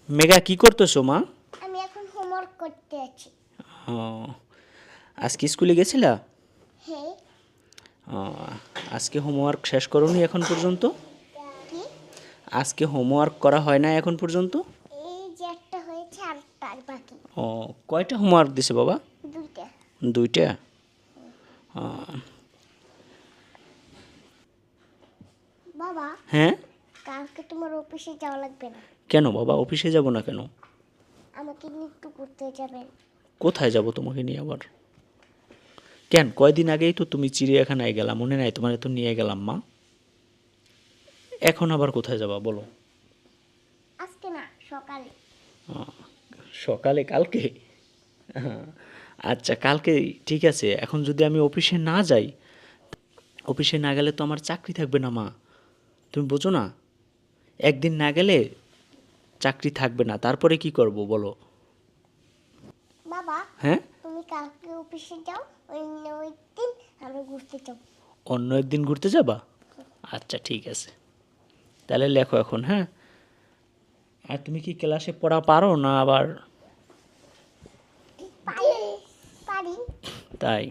মেঘা কি করতেছো মা? আমি এখন হোমওয়ার্ক করতে আছি। ও, আজকে স্কুলে গেছিলা? হ্যাঁ। ও, আজকে হোমওয়ার্ক শেষ করোনি এখন পর্যন্ত? কি? আজকে হোমওয়ার্ক করা হয় না এখন পর্যন্ত? এই যে একটা হয়েছে আর তার বাকি ও, কয়টা হোমওয়ার্ক দিছে বাবা? 2টা। 2টা? ও, বাবা, হ্যাঁ। কালকে তোমার অফিসে যাওয়া লাগবে না। কেন বাবা, অফিসে যাব না কেন? আমাকে নিয়ে একটু ঘুরতে যাবেন। কোথায় যাব তোমাকে নিয়ে আবার? কেন, কয়দিন আগেই তো তুমি চিড়িয়াখানায় গেলা, মনে নাই? তোমার তো নিয়ে গেলাম মা। এখন আবার কোথায় যাবা বলো? আজকে না, সকালে। সকালে, কালকে? হ্যাঁ, আচ্ছা কালকে ঠিক আছে। এখন যদি আমি অফিসে না যাই, অফিসে না গেলে তো আমার চাকরি থাকবে না মা। তুমি বোঝো না? একদিন না গেলে চাকরি থাকবে না, তারপরে কি করব বলো? বাবা, হ্যাঁ। তুমি কালকে অফিসে যাও, অন্য দিন আমরা ঘুরতে যাব। অন্য একদিন ঘুরতে যাবা? আচ্ছা ঠিক আছে, তাহলে লেখো এখন। হ্যাঁ। আর তুমি কি ক্লাসে পড়া পারো না আবার? পারি। পারি। তাই?